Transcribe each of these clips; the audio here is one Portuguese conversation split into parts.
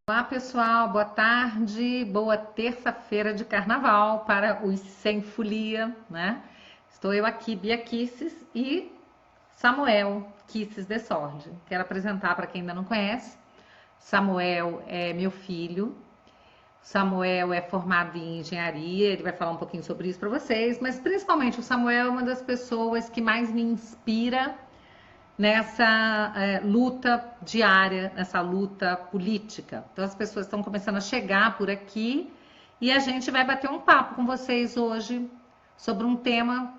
Olá pessoal, boa tarde, boa terça-feira de carnaval para os Sem Folia, né? Estou eu aqui, Bia Kisses e Samuel Kisses de Sorge. Quero apresentar para quem ainda não conhece. Samuel é meu filho. Samuel é formado em engenharia, ele vai falar um pouquinho sobre isso para vocês, mas principalmente o Samuel é uma das pessoas que mais me inspira nessa luta diária, nessa luta política. Então as pessoas estão começando a chegar por aqui e a gente vai bater um papo com vocês hoje sobre um tema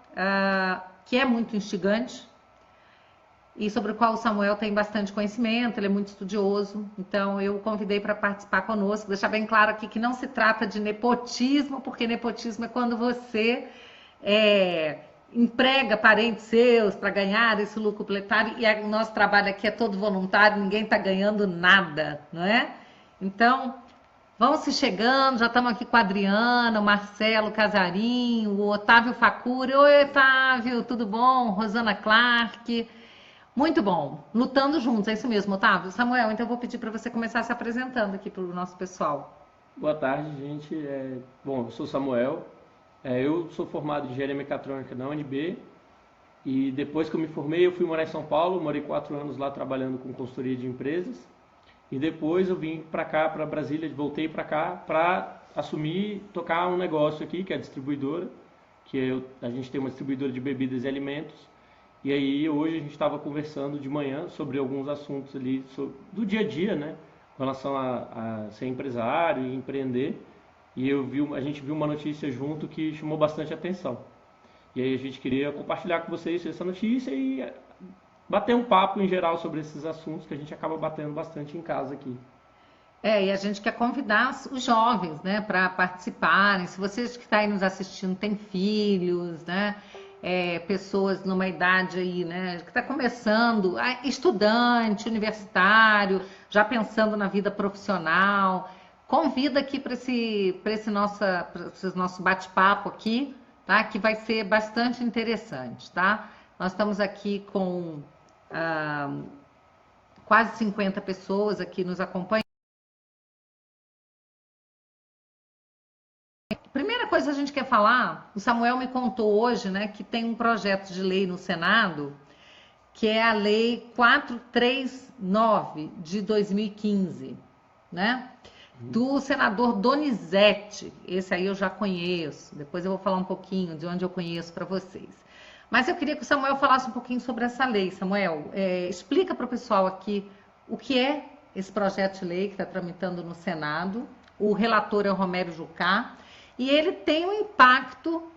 que é muito instigante e sobre o qual o Samuel tem bastante conhecimento, ele é muito estudioso, então eu o convidei para participar conosco, deixar bem claro aqui que não se trata de nepotismo, porque nepotismo é quando você emprega parentes seus para ganhar esse lucro planetário e o nosso trabalho aqui é todo voluntário, ninguém está ganhando nada, não é? Então, vão se chegando, já estamos aqui com a Adriana, o Marcelo Casarinho, o Otávio Facuri. Oi, Otávio, tudo bom? Rosana Clark. Muito bom. Lutando juntos, é isso mesmo, Otávio. Samuel, então eu vou pedir para você começar se apresentando aqui para o nosso pessoal. Boa tarde, gente. Bom, eu sou Samuel. Eu sou formado em engenharia mecatrônica na UNB e depois que eu me formei eu fui morar em São Paulo, morei 4 anos lá trabalhando com consultoria de empresas e depois eu vim para cá, para Brasília, voltei para cá para assumir, tocar um negócio aqui que é a distribuidora, a gente tem uma distribuidora de bebidas e alimentos. E aí hoje a gente estava conversando de manhã sobre alguns assuntos ali do dia a dia, né? Com relação a ser empresário e empreender. E a gente viu uma notícia junto que chamou bastante atenção. E aí a gente queria compartilhar com vocês essa notícia e bater um papo em geral sobre esses assuntos que a gente acaba batendo bastante em casa aqui. E a gente quer convidar os jovens, né, para participarem. Se vocês que estão aí nos assistindo têm filhos, né, pessoas numa idade aí, né, que está começando, estudante, universitário, já pensando na vida profissional, convida aqui para esse nosso bate-papo aqui, tá? Que vai ser bastante interessante, tá? Nós estamos aqui com quase 50 pessoas aqui nos acompanhando. Primeira coisa que a gente quer falar, o Samuel me contou hoje, né, que tem um projeto de lei no Senado, que é a Lei 439 de 2015, né? Do senador Donizete. Esse aí eu já conheço. Depois eu vou falar um pouquinho de onde eu conheço para vocês. Mas eu queria que o Samuel falasse um pouquinho sobre essa lei. Samuel, explica para o pessoal aqui o que é esse projeto de lei que está tramitando no Senado. O relator é o Romero Jucá. E ele tem um impacto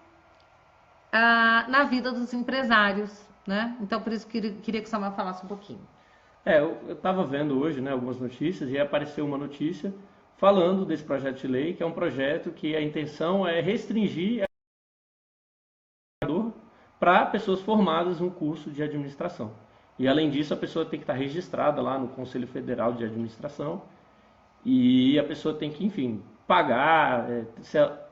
na vida dos empresários, né? Então, por isso queria que o Samuel falasse um pouquinho. Eu estava vendo hoje, né, algumas notícias e apareceu uma notícia falando desse projeto de lei, que é um projeto que a intenção é restringir para pessoas formadas no curso de administração. E além disso, a pessoa tem que estar registrada lá no Conselho Federal de Administração e a pessoa tem que, enfim, pagar,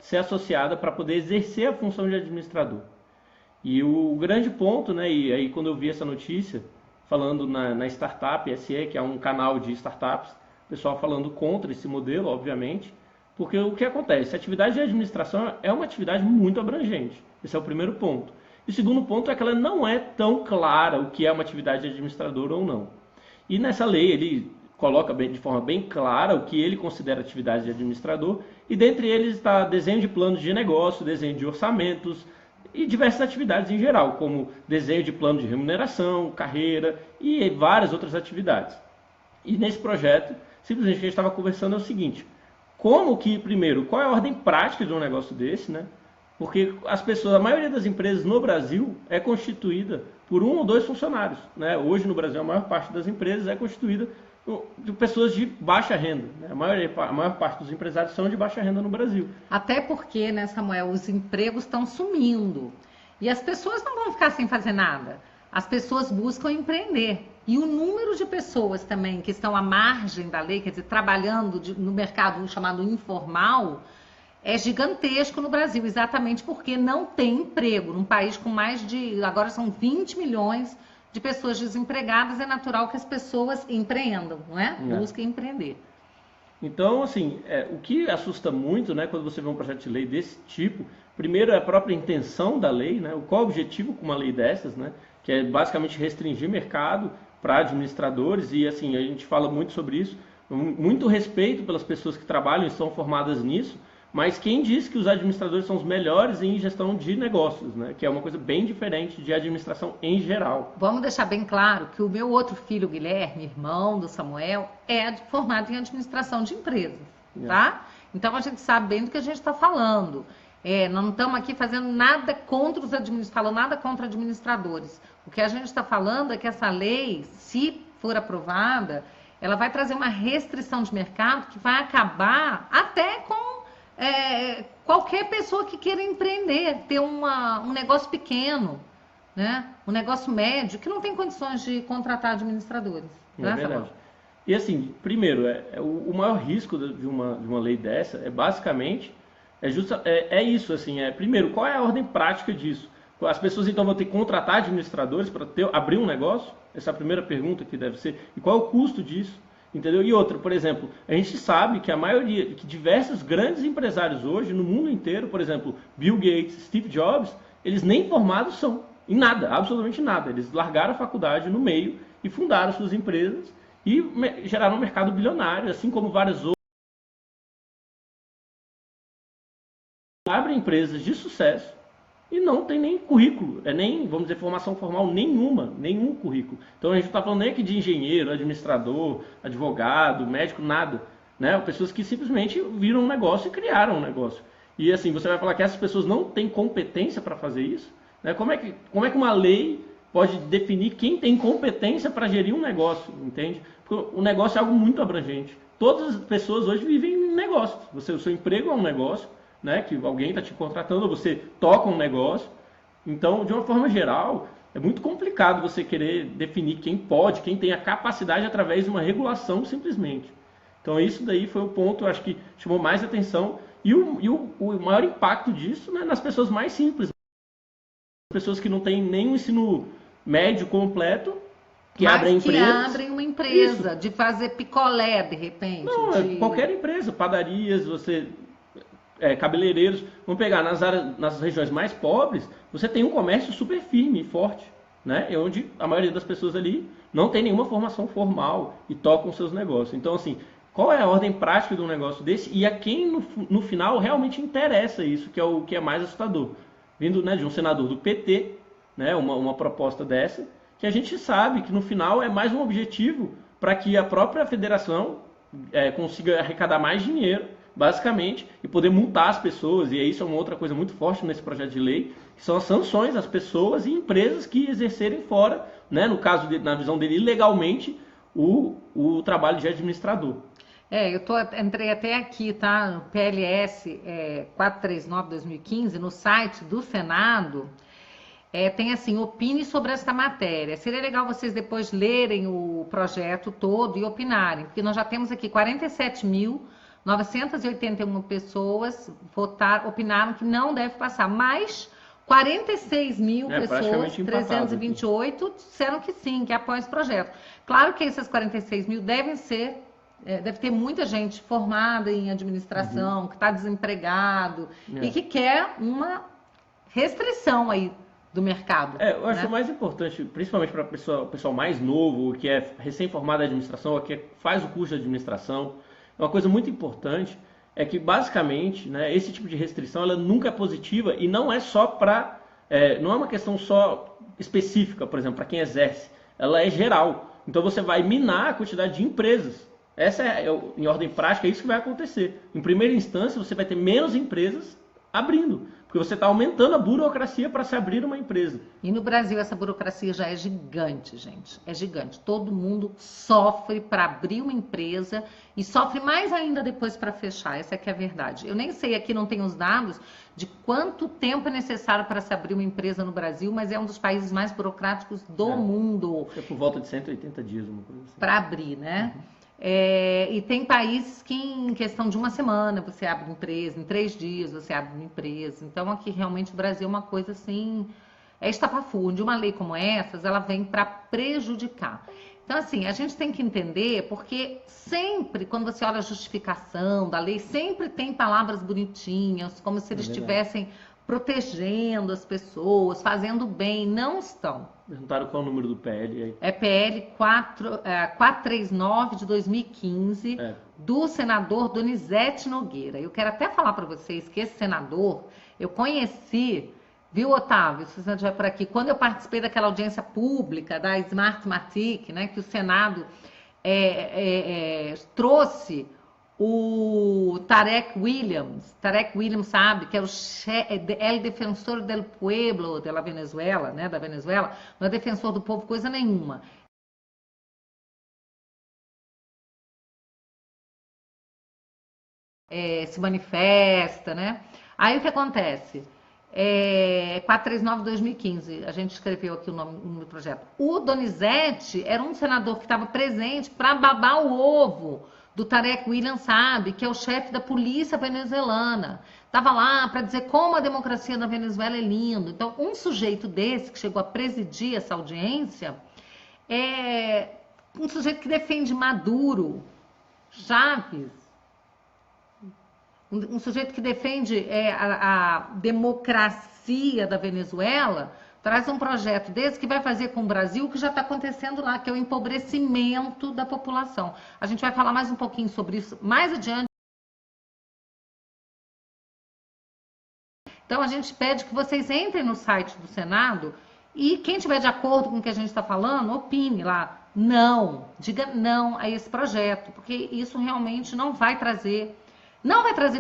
ser associada para poder exercer a função de administrador. E o grande ponto, né, e aí quando eu vi essa notícia, falando na Startup SE, que é um canal de startups, o pessoal falando contra esse modelo, obviamente, porque o que acontece? A atividade de administração é uma atividade muito abrangente. Esse é o primeiro ponto. E o segundo ponto é que ela não é tão clara o que é uma atividade de administrador ou não. E nessa lei ele coloca de forma bem clara o que ele considera atividade de administrador, e dentre eles está desenho de planos de negócio, desenho de orçamentos e diversas atividades em geral, como desenho de plano de remuneração, carreira e várias outras atividades. E nesse projeto, simplesmente o que a gente estava conversando é o seguinte: como que, primeiro, qual é a ordem prática de um negócio desse, né? Porque a maioria das empresas no Brasil é constituída por 1 ou 2 funcionários, né? Hoje no Brasil a maior parte das empresas é constituída de pessoas de baixa renda, né? A maior parte dos empresários são de baixa renda no Brasil. Até porque, né, Samuel, os empregos estão sumindo. E as pessoas não vão ficar sem fazer nada. As pessoas buscam empreender. E o número de pessoas também que estão à margem da lei, quer dizer, trabalhando no mercado chamado informal, é gigantesco no Brasil, exatamente porque não tem emprego. Num país com agora são 20 milhões de pessoas desempregadas, é natural que as pessoas empreendam, não é? Busquem empreender. Então, assim, o que assusta muito, né, quando você vê um projeto de lei desse tipo, primeiro é a própria intenção da lei, né, qual é o objetivo com uma lei dessas, né, que é basicamente restringir mercado para administradores, e assim, a gente fala muito sobre isso, muito respeito pelas pessoas que trabalham e são formadas nisso, mas quem diz que os administradores são os melhores em gestão de negócios, né? Que é uma coisa bem diferente de administração em geral. Vamos deixar bem claro que o meu outro filho, Guilherme, irmão do Samuel, é formado em administração de empresas, tá? Então a gente sabe bem do que a gente está falando. Nós não estamos aqui fazendo nada contra os administradores, falando nada contra administradores. O que a gente está falando é que essa lei, se for aprovada, ela vai trazer uma restrição de mercado que vai acabar até com qualquer pessoa que queira empreender, ter um negócio pequeno, né? Um negócio médio, que não tem condições de contratar administradores. É verdade. E assim, primeiro, o maior risco de uma lei dessa é basicamente, isso, assim, primeiro, qual é a ordem prática disso? As pessoas então vão ter que contratar administradores para abrir um negócio? Essa é a primeira pergunta que deve ser. E qual é o custo disso? Entendeu? E outra, por exemplo, a gente sabe que a maioria, que diversos grandes empresários hoje, no mundo inteiro, por exemplo, Bill Gates, Steve Jobs, eles nem formados são, em nada, absolutamente nada. Eles largaram a faculdade no meio e fundaram suas empresas e geraram um mercado bilionário, assim como várias outras. Abrem empresas de sucesso e não tem nem currículo, nem, vamos dizer, formação formal nenhuma, nenhum currículo. Então a gente não está falando nem aqui de engenheiro, administrador, advogado, médico, nada. Né? Pessoas que simplesmente viram um negócio e criaram um negócio. E assim, você vai falar que essas pessoas não têm competência para fazer isso? Né? Como é que uma lei pode definir quem tem competência para gerir um negócio, entende? Porque o negócio é algo muito abrangente. Todas as pessoas hoje vivem em negócio. O seu emprego é um negócio, né, que alguém está te contratando, você toca um negócio. Então, de uma forma geral, é muito complicado você querer definir quem pode, quem tem a capacidade através de uma regulação simplesmente. Então, isso daí foi o ponto, eu acho que chamou mais atenção. E o maior impacto disso, né, nas pessoas mais simples. Pessoas que não têm nem um ensino médio completo, que abrem empresas. Abrem uma empresa, isso. De fazer picolé, de repente. Não, qualquer empresa, padarias, cabeleireiros, vamos pegar nas regiões mais pobres, você tem um comércio super firme e forte, né? Onde a maioria das pessoas ali não tem nenhuma formação formal e tocam seus negócios. Então, assim, qual é a ordem prática de um negócio desse e a quem no final realmente interessa isso, que é o que é mais assustador? Vindo, né, de um senador do PT, né, uma proposta dessa, que a gente sabe que no final é mais um objetivo para que a própria federação consiga arrecadar mais dinheiro, basicamente, e poder multar as pessoas, e isso é uma outra coisa muito forte nesse projeto de lei, que são as sanções às pessoas e empresas que exercerem fora, né, no caso, na visão dele, ilegalmente, o trabalho de administrador. Entrei até aqui, tá, no PLS 439/2015, no site do Senado, tem assim, opine sobre esta matéria. Seria legal vocês depois lerem o projeto todo e opinarem, porque nós já temos aqui 47.981 pessoas opinaram que não deve passar, mas 46 mil pessoas, 328, disseram que sim, que apoiam esse projeto. Claro que essas 46 mil deve ter muita gente formada em administração, que está desempregado e que quer uma restrição aí do mercado. Eu acho mais importante, principalmente para o pessoal mais novo, que é recém-formado em administração, ou que faz o curso de administração, uma coisa muito importante é que, basicamente, né, esse tipo de restrição ela nunca é positiva e não é só para... não é uma questão só específica, por exemplo, para quem exerce. Ela é geral. Então, você vai minar a quantidade de empresas. Em ordem prática, é isso que vai acontecer. Em primeira instância, você vai ter menos empresas abrindo, porque você está aumentando a burocracia para se abrir uma empresa. E no Brasil essa burocracia já é gigante, gente. É gigante. Todo mundo sofre para abrir uma empresa e sofre mais ainda depois para fechar. Essa é que é a verdade. Eu nem sei, aqui não tem os dados de quanto tempo é necessário para se abrir uma empresa no Brasil, mas é um dos países mais burocráticos do mundo. É por volta de 180 dias, uma coisa assim. Para abrir, né? E tem países que em questão de uma semana você abre empresa, em 3 dias você abre uma empresa. Então aqui realmente o Brasil é uma coisa assim, estapafúrdia. Uma lei como essas, ela vem para prejudicar. Então, assim, a gente tem que entender, porque sempre, quando você olha a justificação da lei, sempre tem palavras bonitinhas, como se eles estivessem protegendo as pessoas, fazendo bem. Não estão. Perguntaram qual é o número do PL aí. É PL 439 de 2015, do senador Donizete Nogueira. Eu quero até falar para vocês que esse senador, eu conheci, viu, Otávio, se você estiver por aqui, quando eu participei daquela audiência pública da Smartmatic, né, que o Senado trouxe o Tarek Williams, sabe, que é o defensor del pueblo de la Venezuela, né, da Venezuela, não é defensor do povo coisa nenhuma. Se manifesta, né? Aí o que acontece? 439/2015, a gente escreveu aqui o nome do projeto. O Donizete era um senador que estava presente para babar o ovo do Tarek William Saab, que é o chefe da polícia venezuelana. Estava lá para dizer como a democracia na Venezuela é lindo. Então, um sujeito desse que chegou a presidir essa audiência é um sujeito que defende Maduro, Chaves, um sujeito que defende a democracia da Venezuela, traz um projeto desse que vai fazer com o Brasil o que já está acontecendo lá, que é o empobrecimento da população. A gente vai falar mais um pouquinho sobre isso mais adiante. Então a gente pede que vocês entrem no site do Senado e quem tiver de acordo com o que a gente está falando, opine lá. Não, diga não a esse projeto, porque isso realmente não vai trazer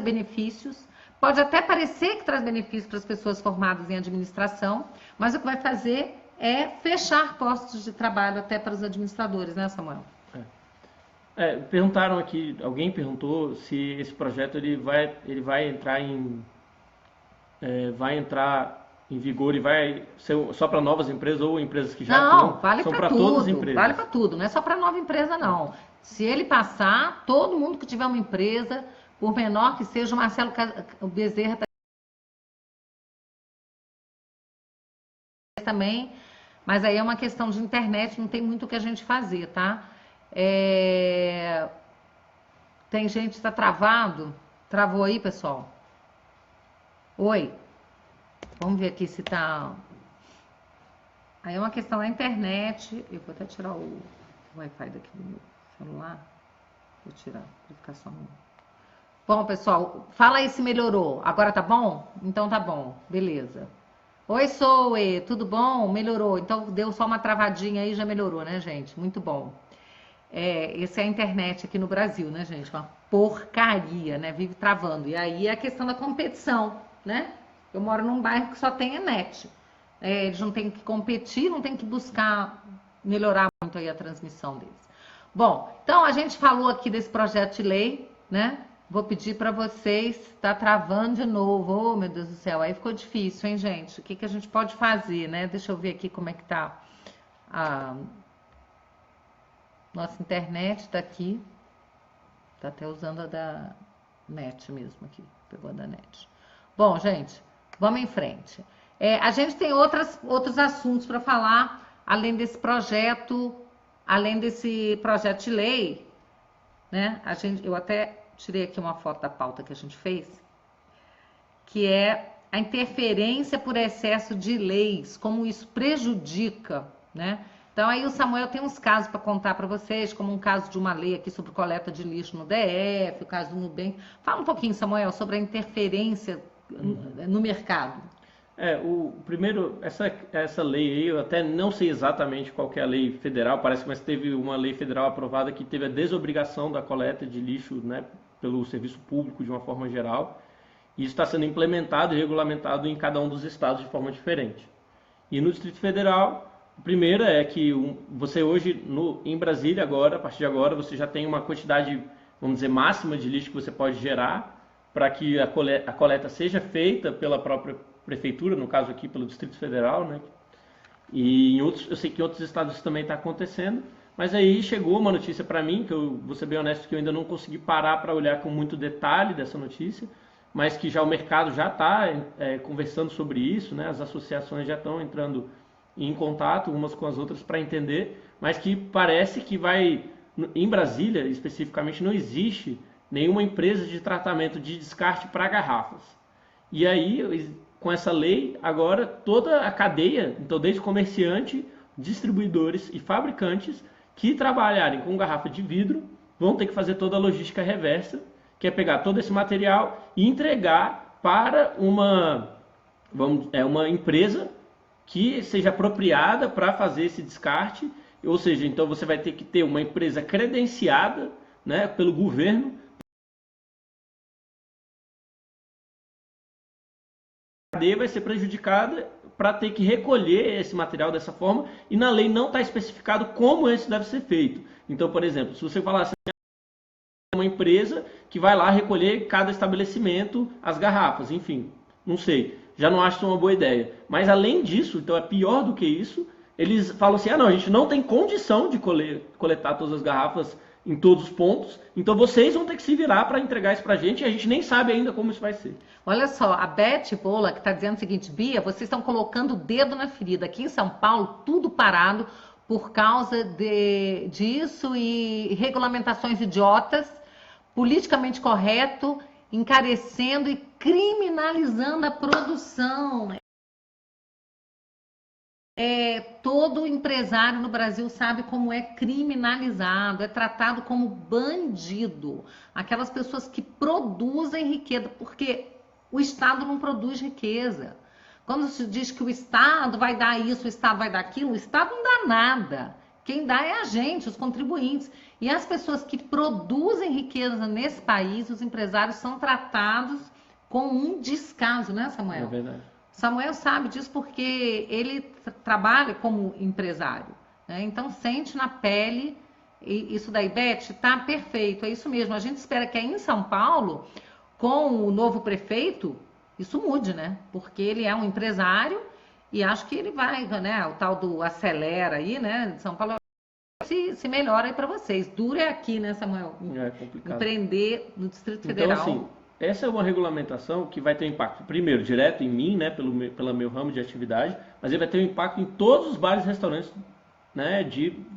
benefícios. Pode até parecer que traz benefícios para as pessoas formadas em administração, mas o que vai fazer é fechar postos de trabalho até para os administradores, né, Samuel? Perguntaram aqui, alguém perguntou se esse projeto ele vai entrar em vigor e vai ser só para novas empresas ou empresas que já não, vale são para todas as tudo, empresas. Vale para tudo, não é só para nova empresa, não. Se ele passar, todo mundo que tiver uma empresa, por menor que seja, o Marcelo Bezerra também, mas aí é uma questão de internet, não tem muito o que a gente fazer, tá? Tem gente que está travado? Travou aí, pessoal? Oi? Vamos ver aqui se tá... Aí é uma questão da internet, eu vou até tirar o Wi-Fi daqui do meu celular, vou tirar, para ficar só no... Bom, pessoal, fala aí se melhorou. Agora tá bom? Então tá bom, beleza. Oi, Zoe, tudo bom? Melhorou. Então deu só uma travadinha aí, já melhorou, né, gente? Muito bom. Essa é a internet aqui no Brasil, né, gente? Uma porcaria, né? Vive travando. E aí é a questão da competição, né? Eu moro num bairro que só tem a net. Eles não têm que competir, não têm que buscar melhorar muito aí a transmissão deles. Bom, então a gente falou aqui desse projeto de lei, né? Vou pedir para vocês, tá travando de novo, oh meu Deus do céu, aí ficou difícil, hein, gente? O que a gente pode fazer, né? Deixa eu ver aqui como é que tá a nossa internet, tá aqui, tá até usando a da net mesmo aqui, pegou a da net. Bom, gente, vamos em frente. A gente tem outros assuntos para falar, além desse projeto de lei, né? Eu até tirei aqui uma foto da pauta que a gente fez, que é a interferência por excesso de leis, como isso prejudica, né? Então aí o Samuel tem uns casos para contar para vocês, como um caso de uma lei aqui sobre coleta de lixo no DF, o caso do Nubank. Fala um pouquinho, Samuel, sobre a interferência no mercado. Primeiro, essa lei aí, eu até não sei exatamente qual que é a lei federal, mas teve uma lei federal aprovada que teve a desobrigação da coleta de lixo, né, pelo serviço público de uma forma geral. E isso está sendo implementado e regulamentado em cada um dos estados de forma diferente. E no Distrito Federal, a primeira é que você hoje, em Brasília agora, a partir de agora, você já tem uma quantidade, vamos dizer, máxima de lixo que você pode gerar para que a coleta seja feita pela própria prefeitura, no caso aqui pelo Distrito Federal, né? E eu sei que em outros estados isso também está acontecendo, mas aí chegou uma notícia para mim, que eu vou ser bem honesto que eu ainda não consegui parar para olhar com muito detalhe dessa notícia, mas que já o mercado já está conversando sobre isso, né? As associações já estão entrando em contato umas com as outras para entender mas que parece que vai, em Brasília especificamente, não existe nenhuma empresa de tratamento de descarte para garrafas. E aí, com essa lei, agora toda a cadeia, então desde comerciante, distribuidores e fabricantes que trabalharem com garrafa de vidro vão ter que fazer toda a logística reversa, que é pegar todo esse material e entregar para uma empresa que seja apropriada para fazer esse descarte, ou seja, então você vai ter que ter uma empresa credenciada, né, pelo governo. A cadeia vai ser prejudicada para ter que recolher esse material dessa forma, e na lei não está especificado como isso deve ser feito. Então, por exemplo, se você falar assim, uma empresa que vai lá recolher cada estabelecimento as garrafas, enfim, não sei, já não acho isso uma boa ideia. Mas além disso, então é pior do que isso, eles falam assim, não, a gente não tem condição de coletar todas as garrafas em todos os pontos, então vocês vão ter que se virar para entregar isso para a gente, e a gente nem sabe ainda como isso vai ser. Olha só, a Beth Bola que está dizendo o seguinte, Bia, vocês estão colocando o dedo na ferida. Aqui em São Paulo, tudo parado por causa disso e regulamentações idiotas, politicamente correto, encarecendo e criminalizando a produção. Todo empresário no Brasil sabe como é criminalizado, é tratado como bandido. Aquelas pessoas que produzem riqueza, porque o Estado não produz riqueza. Quando se diz que o Estado vai dar isso, o Estado vai dar aquilo, o Estado não dá nada. Quem dá é a gente, os contribuintes. E as pessoas que produzem riqueza nesse país, os empresários, são tratados com um descaso, né, Samuel? É verdade. Samuel sabe disso porque ele trabalha como empresário, né? Então sente na pele isso daí. Beth, tá perfeito, é isso mesmo. A gente espera que aí em São Paulo, com o novo prefeito, isso mude, né? Porque ele é um empresário e acho que ele vai, né? O tal do acelera aí, né? De São Paulo se melhora aí para vocês. Duro é aqui, né, Samuel? É complicado. Empreender no Distrito Federal. Então, assim, essa é uma regulamentação que vai ter impacto, primeiro, direto em mim, né, pelo meu ramo de atividade, mas ele vai ter um impacto em todos os bares e restaurantes, né,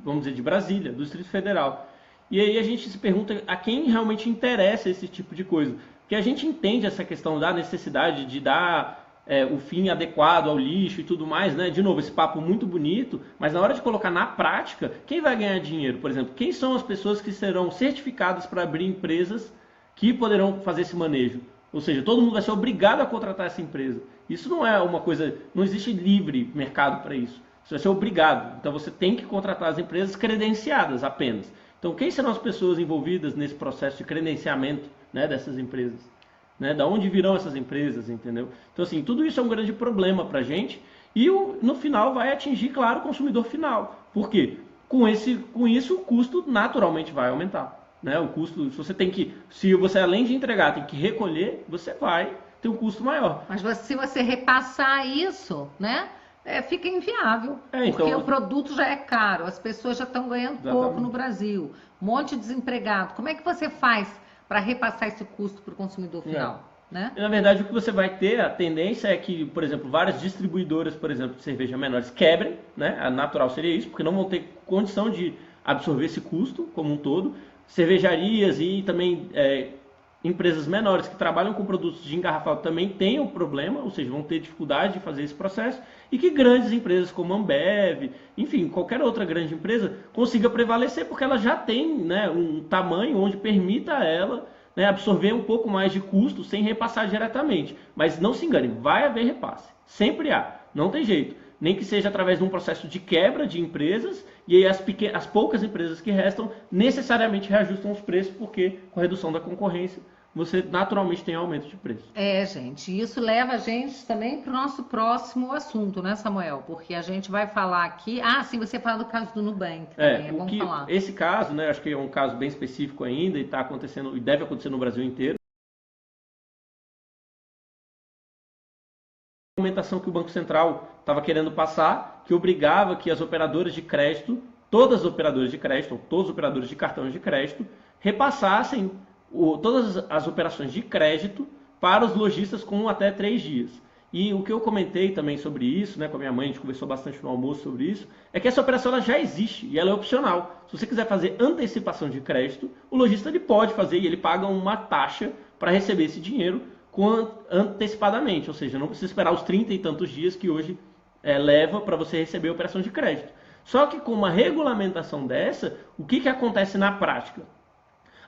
vamos dizer, de Brasília, do Distrito Federal. E aí a gente se pergunta a quem realmente interessa esse tipo de coisa. Porque a gente entende essa questão da necessidade de dar o fim adequado ao lixo e tudo mais, né? De novo, esse papo muito bonito, mas na hora de colocar na prática, quem vai ganhar dinheiro? Por exemplo, quem são as pessoas que serão certificadas para abrir empresas que poderão fazer esse manejo? Ou seja, todo mundo vai ser obrigado a contratar essa empresa. Isso não é uma coisa, não existe livre mercado para isso. Isso vai ser obrigado. Então você tem que contratar as empresas credenciadas apenas. Então quem serão as pessoas envolvidas nesse processo de credenciamento, né, dessas empresas? Né? Da onde virão essas empresas, entendeu? Então assim, tudo isso é um grande problema para a gente e no final vai atingir, claro, o consumidor final. Por quê? Com isso o custo naturalmente vai aumentar. Né? O custo, se você além de entregar tem que recolher, você vai ter um custo maior. Mas se você repassar isso, né, fica inviável, porque então, o produto já é caro, as pessoas já estão ganhando pouco no Brasil, um monte de desempregado. Como é que você faz para repassar esse custo para o consumidor final? Né? Na verdade, o que você vai ter, a tendência é que, por exemplo, várias distribuidoras, por exemplo, de cerveja menores quebrem, né? A natural seria isso, porque não vão ter condição de absorver esse custo como um todo. Cervejarias e também empresas menores que trabalham com produtos de engarrafado também têm o problema, ou seja, vão ter dificuldade de fazer esse processo, e que grandes empresas como a Ambev, enfim, qualquer outra grande empresa, consiga prevalecer, porque ela já tem, né, um tamanho onde permita a ela, né, absorver um pouco mais de custo sem repassar diretamente. Mas não se engane, vai haver repasse, sempre há, não tem jeito. Nem que seja através de um processo de quebra de empresas, e aí as poucas empresas que restam necessariamente reajustam os preços, porque com a redução da concorrência você naturalmente tem aumento de preço. Gente, isso leva a gente também para o nosso próximo assunto, né, Samuel? Porque a gente vai falar aqui... sim, você fala do caso do Nubank também, vamos falar. Esse caso, né, acho que é um caso bem específico ainda e está acontecendo, e deve acontecer no Brasil inteiro. A documentação que o Banco Central estava querendo passar, que obrigava que as operadoras de crédito, todas as operadoras de crédito, ou todos os operadores de cartões de crédito, repassassem todas as operações de crédito para os lojistas com até 3 dias. E o que eu comentei também sobre isso, né, com a minha mãe, a gente conversou bastante no almoço sobre isso, é que essa operação ela já existe e ela é opcional. Se você quiser fazer antecipação de crédito, o lojista ele pode fazer e ele paga uma taxa para receber esse dinheiro antecipadamente, ou seja, não precisa esperar os 30 e tantos dias que hoje leva para você receber a operação de crédito. Só que com uma regulamentação dessa, o que acontece na prática?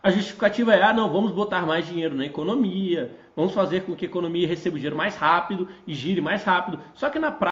A justificativa é, não, vamos botar mais dinheiro na economia, vamos fazer com que a economia receba o dinheiro mais rápido e gire mais rápido. Só que na prática,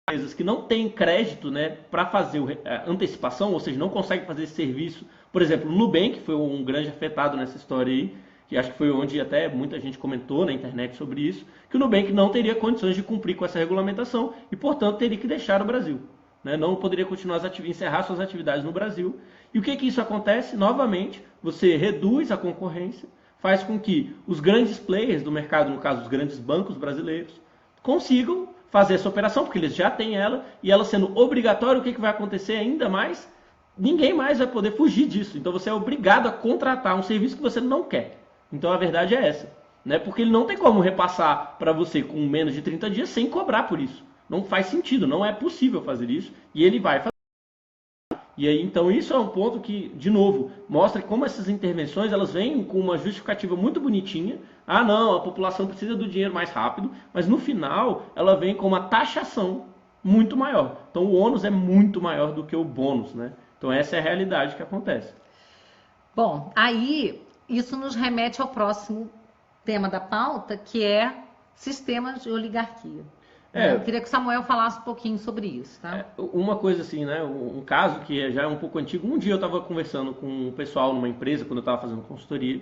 empresas que não têm crédito, né, para fazer a antecipação, ou seja, não conseguem fazer esse serviço. Por exemplo, o Nubank foi um grande afetado nessa história aí, que acho que foi onde até muita gente comentou na internet sobre isso, que o Nubank não teria condições de cumprir com essa regulamentação e, portanto, teria que deixar o Brasil. Não poderia continuar encerrar suas atividades no Brasil. E o que isso acontece? Novamente, você reduz a concorrência, faz com que os grandes players do mercado, no caso os grandes bancos brasileiros, consigam fazer essa operação, porque eles já têm ela, e ela sendo obrigatória, o que vai acontecer ainda mais? Ninguém mais vai poder fugir disso. Então você é obrigado a contratar um serviço que você não quer. Então a verdade é essa. Porque ele não tem como repassar para você com menos de 30 dias sem cobrar por isso. Não faz sentido, não é possível fazer isso e ele vai fazer. E aí, então, isso é um ponto que, de novo, mostra como essas intervenções elas vêm com uma justificativa muito bonitinha. Ah, não, a população precisa do dinheiro mais rápido, mas no final ela vem com uma taxação muito maior. Então, o ônus é muito maior do que o bônus, né? Então, essa é a realidade que acontece. Bom, aí isso nos remete ao próximo tema da pauta, que é sistemas de oligarquia. Eu queria que o Samuel falasse um pouquinho sobre isso, tá? Uma coisa assim, né? Um caso que já é um pouco antigo. Um dia eu estava conversando com um pessoal numa empresa, quando eu estava fazendo consultoria,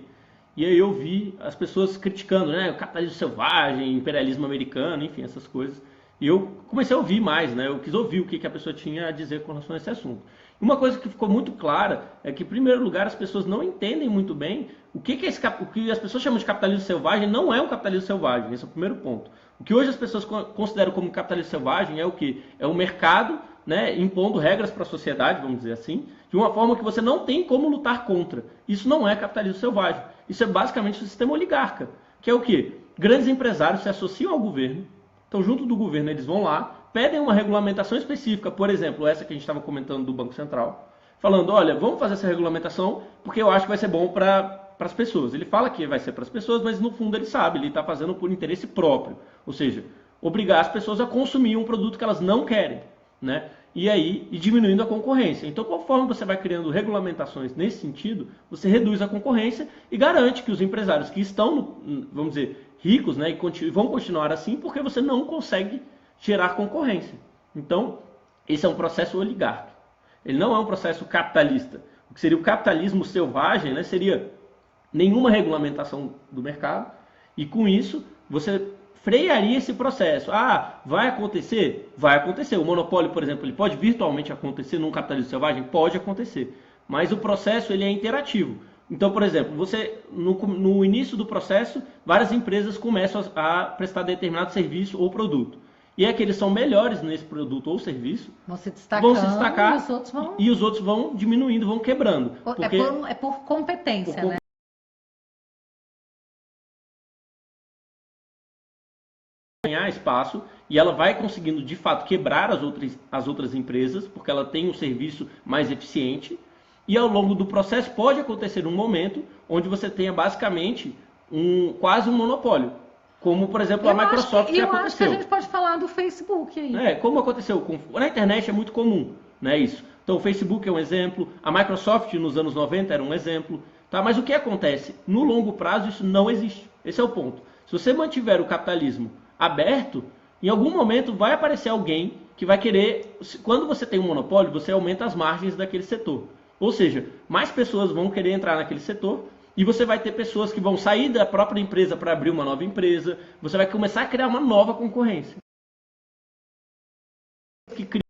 e aí eu vi as pessoas criticando, né? O capitalismo selvagem, imperialismo americano, enfim, essas coisas. E eu comecei a ouvir mais, né? Eu quis ouvir o que a pessoa tinha a dizer com relação a esse assunto. Uma coisa que ficou muito clara é que, em primeiro lugar, as pessoas não entendem muito bem o que as pessoas chamam de capitalismo selvagem não é um capitalismo selvagem. Esse é o primeiro ponto. O que hoje as pessoas consideram como capitalismo selvagem é o quê? É o mercado, né, impondo regras para a sociedade, vamos dizer assim, de uma forma que você não tem como lutar contra. Isso não é capitalismo selvagem. Isso é basicamente o sistema oligarca, que é o quê? Grandes empresários se associam ao governo, então junto do governo eles vão lá, pedem uma regulamentação específica, por exemplo, essa que a gente estava comentando do Banco Central, falando, olha, vamos fazer essa regulamentação porque eu acho que vai ser bom para as pessoas. Ele fala que vai ser para as pessoas, mas no fundo ele sabe, ele está fazendo por interesse próprio. Ou seja, obrigar as pessoas a consumir um produto que elas não querem, né? E diminuindo a concorrência. Então, conforme você vai criando regulamentações nesse sentido, você reduz a concorrência e garante que os empresários que estão, vamos dizer, ricos, né, e vão continuar assim, porque você não consegue gerar concorrência. Então, esse é um processo oligárquico. Ele não é um processo capitalista. O que seria o capitalismo selvagem, né, seria nenhuma regulamentação do mercado, e com isso você frearia esse processo. Ah, vai acontecer? Vai acontecer. O monopólio, por exemplo, ele pode virtualmente acontecer num capitalismo selvagem? Pode acontecer. Mas o processo ele é interativo. Então, por exemplo, você no início do processo, várias empresas começam a prestar determinado serviço ou produto. E é que eles são melhores nesse produto ou serviço, vão se destacar e os outros vão diminuindo, vão quebrando. Porque é por competência, né? Ganhar espaço e ela vai conseguindo de fato quebrar as outras empresas, porque ela tem um serviço mais eficiente, e ao longo do processo pode acontecer um momento onde você tenha basicamente quase um monopólio, como por exemplo a Microsoft que aconteceu. Eu acho que a gente pode falar do Facebook aí. Como aconteceu na internet é muito comum, né, isso. Então o Facebook é um exemplo, a Microsoft nos anos 90 era um exemplo, tá? Mas o que acontece? No longo prazo isso não existe, esse é o ponto. Se você mantiver o capitalismo aberto, em algum momento vai aparecer alguém que vai querer, quando você tem um monopólio, você aumenta as margens daquele setor. Ou seja, mais pessoas vão querer entrar naquele setor e você vai ter pessoas que vão sair da própria empresa para abrir uma nova empresa, você vai começar a criar uma nova concorrência. Que cria